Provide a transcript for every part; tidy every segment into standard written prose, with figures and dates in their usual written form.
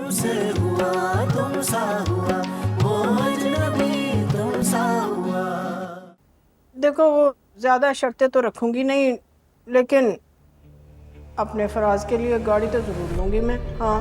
तुमसे हुआ, तुमसा हुआ, वो अजनबी तुमसा हुआ। देखो वो ज्यादा शर्तें तो रखूंगी नहीं, लेकिन अपने फराज के लिए गाड़ी तो जरूर लूंगी मैं। हाँ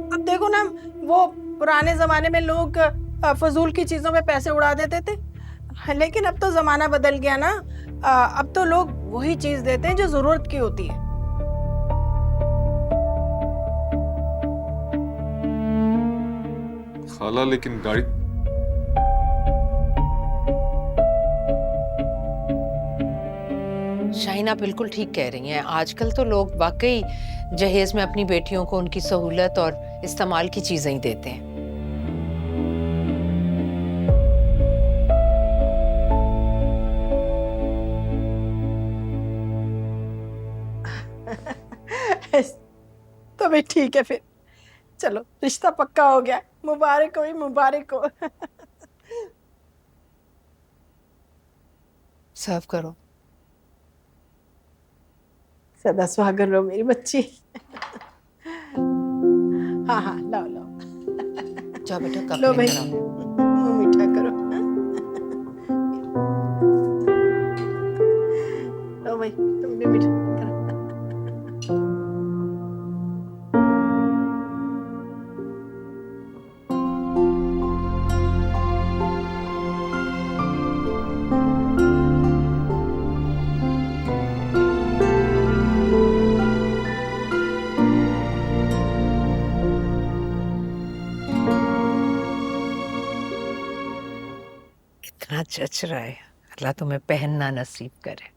अब देखो ना, वो पुराने जमाने में लोग फजूल की चीजों में पैसे उड़ा देते थे, लेकिन अब तो जमाना बदल गया ना। अब तो लोग वही चीज देते हैं जो जरूरत की होती है। खाला लेकिन गाड़ी शाहीना बिल्कुल ठीक कह रही हैं। आजकल तो लोग वाकई जहेज में अपनी बेटियों को उनकी सहूलत और इस्तेमाल की चीजें ही देते हैं। तो भाई ठीक है फिर, चलो रिश्ता पक्का हो गया। मुबारक हो, मुबारक हो। सर्व करो। सदा सुहागन रहो मेरी बच्ची। हाँ हाँ, लाओ लाओ। जाओ बेटा कप लो भाई, लेकर आओ। मुंह मीठा करो। लो भाई, तुम भी मीठा करो। इतना जच रहा है, अल्लाह तुम्हें पहनना नसीब करे।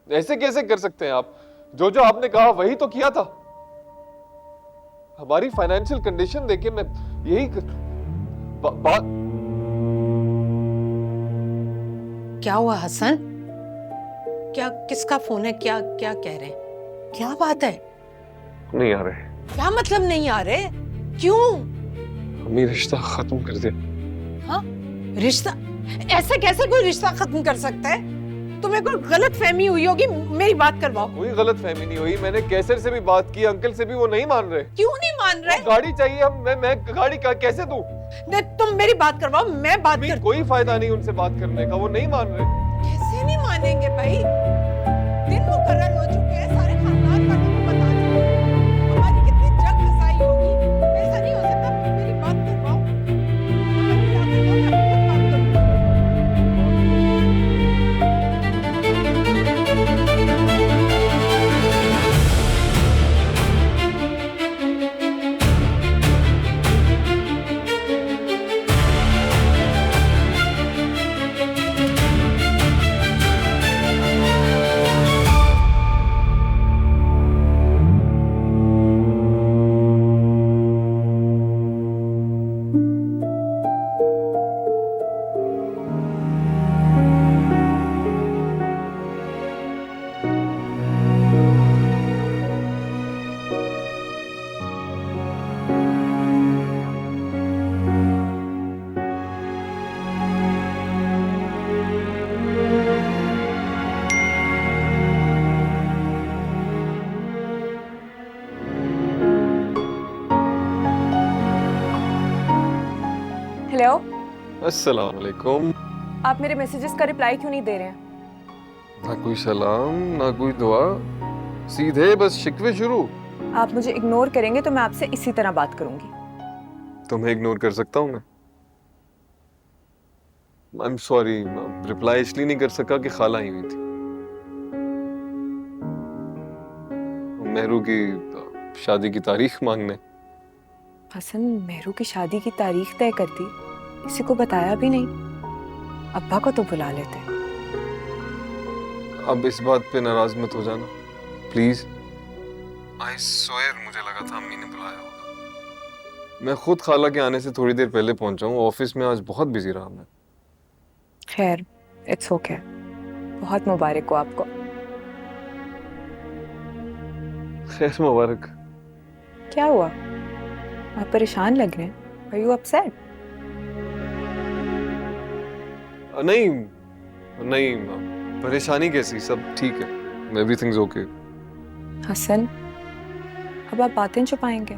ऐसे कैसे कर सकते हैं आप? जो जो आपने कहा वही तो किया था। हमारी फाइनेंशियल कंडीशन देखे मैं यही बात। क्या हुआ हसन? क्या किसका फोन है? क्या क्या कह रहे हैं? क्या बात है? नहीं आ रहे। क्या मतलब नहीं आ रहे? क्यों? हमें रिश्ता खत्म कर दिया। हाँ, रिश्ता? ऐसे कैसे कोई रिश्ता खत्म कर सकता है? तुम्हें कोई गलत फहमी हुई होगी, मेरी बात करवाओ। कोई गलत फहमी नहीं हुई। मैंने कैसर से भी बात की, अंकल से भी, वो नहीं मान रहे। क्यों नहीं मान रहे? गाड़ी चाहिए हम। मैं गाड़ी का कैसे दूं? तुम मेरी बात करवाओ, मैं बात कर। कोई फायदा नहीं उनसे बात करने का, वो नहीं मान रहे। कैसे नहीं मानेंगे भाई? दिन मुकर्रर हो चुके हैं, सारे खानदान वालों को बता चुके हैं। हमारी कितनी जग फसाई होगी। ऐसा नहीं हो सकता, मेरी बात करवाओ। हमारी क्या करवाओ, मैं खुद बात करूंगी। हेलो, अस्सलाम वालेकुम। आप मेरे मैसेजेस का रिप्लाई क्यों नहीं दे रहे हैं? ना कोई सलाम, ना कोई दुआ, सीधे बस शिकवे शुरू। आप मुझे इग्नोर करेंगे तो मैं आपसे इसी तरह बात करूंगी। तुम्हें इग्नोर कर सकता हूँ मैं? आई एम सॉरी, रिप्लाई इसलिए नहीं कर सका कि खाला आई हुई थी मेहरू की शादी की तारीख मांगने। हसन, मेहरू की शादी की तारीख तय कर दी, किसी को बताया भी नहीं। अब्बा को तो बुला लेते। अब इस बात पे नाराज मत हो जाना प्लीज। आई स्वेयर मुझे लगा था अम्मी ने बुलाया होगा। मैं खुद खाला के आने से थोड़ी देर पहुंचा हूँ। ऑफिस में आज बहुत बिजी रहा मैं। खैर, इट्स ओके। बहुत मुबारक हो आपको। खैर मुबारक। क्या हुआ? आप परेशान लग रहे हैं। Are you upset? नहीं नहीं, परेशानी कैसी, सब ठीक है, एवरीथिंग्स ओके। हसन, अब आप बातें छुपाएंगे?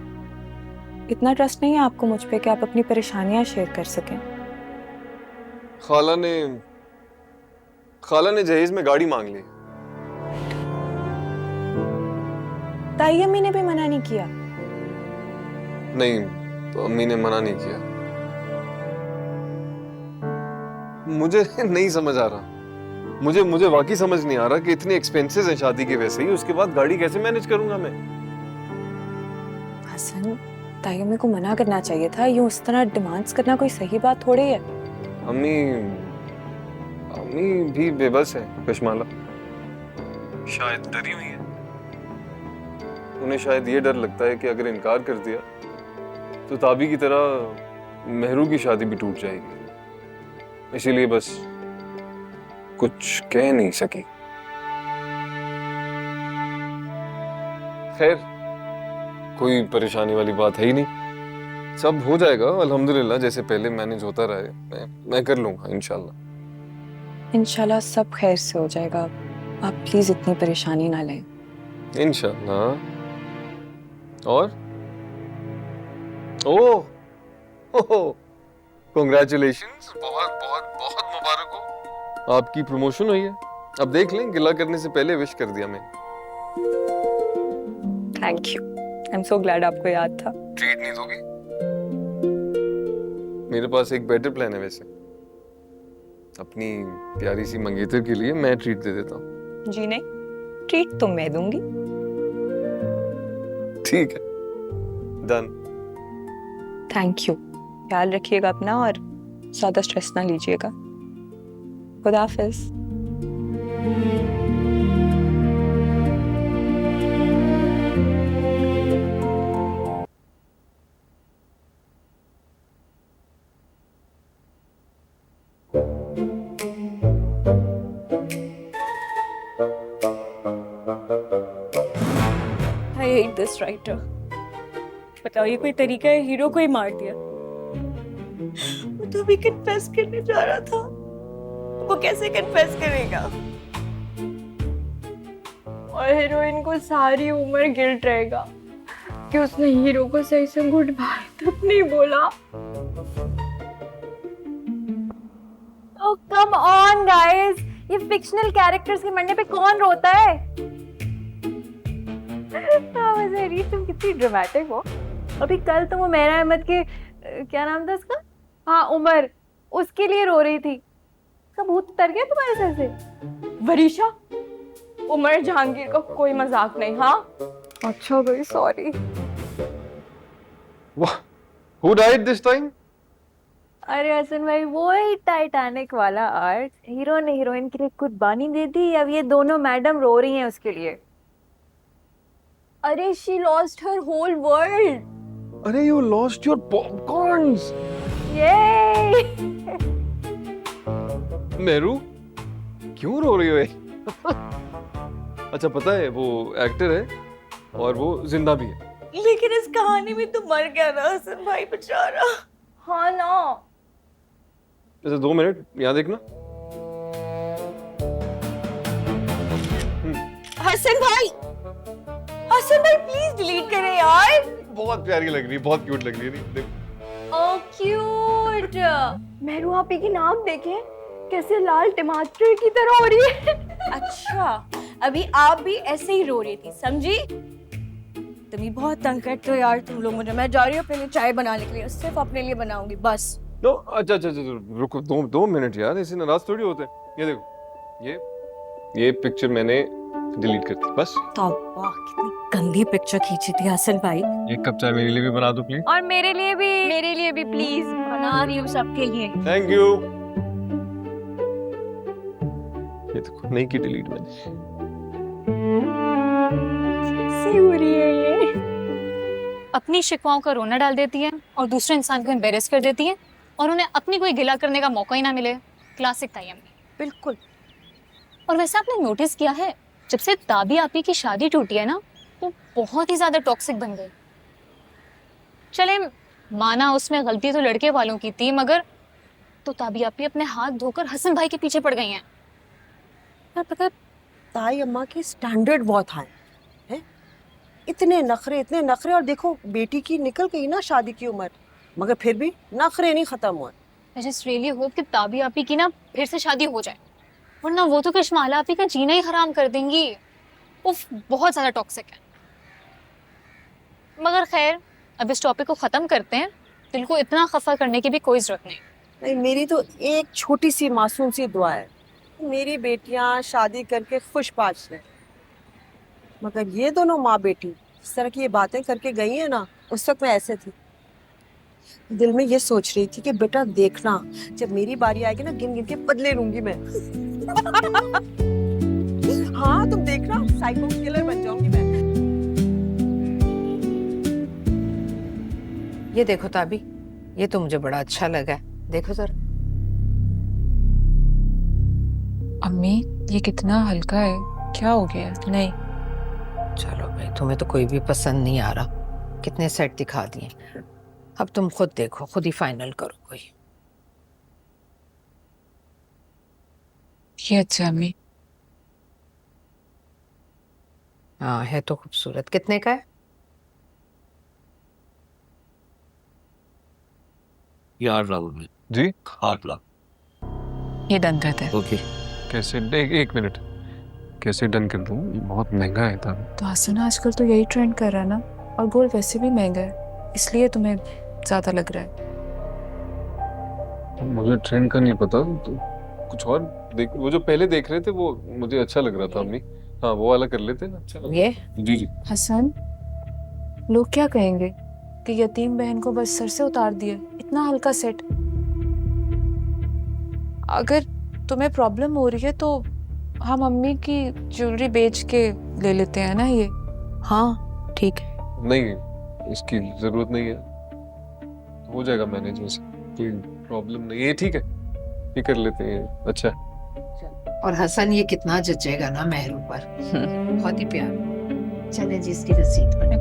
इतना ट्रस्ट नहीं है आपको मुझ पे कि आप अपनी परेशानियां शेयर कर सकें? खाला ने जहेज में गाड़ी मांग ली। ताई अम्मी ने भी मना नहीं किया? नहीं, तो अम्मी ने मना नहीं किया। मुझे नहीं समझ आ रहा, मुझे वाकई समझ नहीं आ रहा कि इतने एक्सपेंसेस हैं शादी के, वैसे ही उसके बाद गाड़ी कैसे मैनेज करूंगा मैं। हसन, ताई अम्मी को मना करना चाहिए था। यूं उस तरह डिमांड्स करना कोई सही बात थोड़ी है। अम्मी भी बेबस है कशमाला, शायद डरी हुई है। उन्हें शायद ये डर लगता है कि अगर इनकार कर दिया तो ताबी की तरह मेहरू की शादी भी टूट जाएगी, इसीलिए बस कुछ कह नहीं सकी। खैर, कोई परेशानी वाली बात है ही नहीं, सब हो जाएगा अल्हम्दुलिल्लाह, जैसे पहले मैनेज होता रहे मैं कर लूंगा इंशाल्लाह। इंशाल्लाह सब खैर से हो जाएगा। आप प्लीज इतनी परेशानी ना लें। इंशाल्लाह। और ओह कांग्रेचुलेशंस, बहुत बहुत बहुत मुबारक हो, आपकी प्रमोशन हुई है। अब देख लें, गिला करने से पहले विश कर दिया मैंने। Thank you, I am so glad आपको याद था। ट्रीट नहीं दोगी? मेरे पास एक बेटर प्लान है वैसे, अपनी प्यारी सी मंगेतर के लिए मैं ट्रीट दे देता हूँ। जी नहीं, ट्रीट तो मैं दूंगी। ठीक है, डन। Thank you. ख्याल रखिएगा अपना और ज्यादा स्ट्रेस ना लीजिएगा। खुदा हाफिज। I hate this writer. बताओ, ये कोई तरीका है हीरो को ही मार दिया? वो तो अभी कन्फेस करने जा रहा था, वो कैसे कन्फेस करेगा? और हीरोइन को सारी उम्र गिल्ट रहेगा कि उसने हीरो को सही से गुड बाय तक नहीं बोला। Oh come on guys, ये फिक्शनल कैरेक्टर्स के मरने पे कौन रोता है? तुम कितनी ड्रामेटिक हो। अभी कल तो वो मेरा अहमद के क्या नाम था उसका? हाँ, उमर, उसके लिए रो रही थी। उसका भूत उतर गया तुम्हारे सर से? वरीशा, उमर जहांगीर का कोई मजाक नहीं। हाँ, अच्छा भाई, सॉरी। वाह, who died this time? अरे हसन भाई, वो ही टाइटैनिक वाला आर्ट। हीरो ने हीरोइन के लिए कुर्बानी दे दी, अब ये दोनों मैडम रो रही हैं उसके लिए। अरे she lost her whole world. अरे you lost your popcorns. Yay! Meru, क्यों रो रही हो ये? अच्छा, पता है वो एक्टर है और वो जिंदा भी है। लेकिन इस कहानी में तो मर गया ना हसन भाई बेचारा। हाँ ना। जैसे 2 मिनट यहाँ देखना। हसन भाई, हसन भाई प्लीज डिलीट करें यार। बहुत प्यारी लग रही है, बहुत क्यूट लग रही है। नहीं, ओ क्यूट। मेहरू आपी की नाक देखें, कैसे लाल टमाटर की तरह हो रही है। अच्छा, अभी आप भी ऐसे ही रो रही थी, समझी? तुम ही बहुत तंग करते हो यार तुम लोग मुझे। मैं जा रही हूँ पहले चाय बनाने के लिए, सिर्फ अपने लिए बनाऊंगी बस। नो, अच्छा, रुको 2 मिनट यार, ऐसे नाराज थोड़ी होते हैं। ये देखो, ये पिक्चर मैंने डिलीट कर दी बस। तौबा, कितनी गंदी पिक्चर खींची थी हसन भाई। एक कप चाय मेरे लिए भी बना दो प्लीज। और मेरे लिए भी प्लीज। बना रही हूँ सबके लिए। Thank you. ये देखो, नहीं की डिलीट मैंने। कैसी हो रही है ये? अपनी शिकवाओं का रोना डाल देती है और दूसरे इंसान को एम्बेरस कर देती है, और उन्हें अपनी कोई गिला करने का मौका ही ना मिले। क्लासिक ताई अम्मी। बिल्कुल। और वैसे आपने नोटिस किया है, जब से ताबी आपी की शादी टूटी है ना, वो बहुत ही ज्यादा टॉक्सिक बन गई। चले माना उसमें गलती तो लड़के वालों की थी, मगर तो ताबी आपी अपने हाथ धोकर हसन भाई के पीछे पड़ गई हैं। यार पता है, ताई अम्मा के स्टैंडर्ड बहुत हाई है। इतने नखरे, और देखो बेटी की निकल गई ना शादी की उम्र, मगर फिर भी नखरे नहीं खत्म हुए। आई जस्ट रियली होप कि ताबी आपी की ना फिर से शादी हो जाए, वरना वो तो कशमाला आपी का जीना ही हराम कर देंगी। उफ, बहुत ज्यादा टॉक्सिक है। मगर खैर, अब इस टॉपिक को खत्म करते हैं। दिल को इतना खफा करने की भी कोई जरूरत नहीं। नहीं, मेरी तो एक छोटी सी मासूम सी दुआ है, मेरी बेटियां शादी करके खुशबाश रहे। मगर ये दोनों माँ बेटी इस तरह की ये बातें करके गई है ना, उस वक्त मैं ऐसे थी, दिल में ये सोच रही थी कि बेटा देखना, जब मेरी बारी आएगी ना, गिन गिन के बदले लूंगी मैं। हाँ तुम देखना, साइको किलर बन जाऊंगी मैं। ये देखो ताबी, ये तो मुझे बड़ा अच्छा लगा है, देखो जरा। अम्मी ये कितना हल्का है, क्या हो गया? नहीं चलो भाई, तुम्हें तो कोई भी पसंद नहीं आ रहा, कितने सेट दिखा दिए। अब तुम खुद देखो, खुद ही फाइनल करो कोई। ये अच्छा अम्मी। हाँ है तो खूबसूरत। कितने का है? ये 8 लाख में। जी 8 लाख। ये डन करते हैं। ओके। कैसे? एक मिनट, कैसे डन कर दूं? बहुत महंगा है ताबी। तो हसन आजकल तो यही ट्रेंड कर रहा है ना, और गोल्ड वैसे भी महंगा है, इसलिए तुम्हें ज्यादा लग रहा है। मुझे ट्रेंड का नहीं पता, तो कुछ और देख। वो जो पहले देख रहे थे वो मुझे अच्छा लग रहा था अम्मी। हाँ वो वाला कर लेते ना, अच्छा लग ये जी जी। हसन, लोग क्या कहेंगे कि यतीम बहन को बस सर से उतार दिया, इतना हल्का सेट। अगर तुम्हें प्रॉब्लम हो रही है तो हम अम्मी की ज्वेलरी बेच के ले लेते हैं ना ये। हाँ ठीक है। नहीं, इसकी जरूरत नहीं है, हो जाएगा मैनेज, वैसे कोई प्रॉब्लम नहीं है। ठीक है, ये कर लेते हैं, अच्छा है। और हसन ये कितना जचेगा ना मेहरू पर, बहुत ही प्यार। चले जी, इसकी रसीद बना।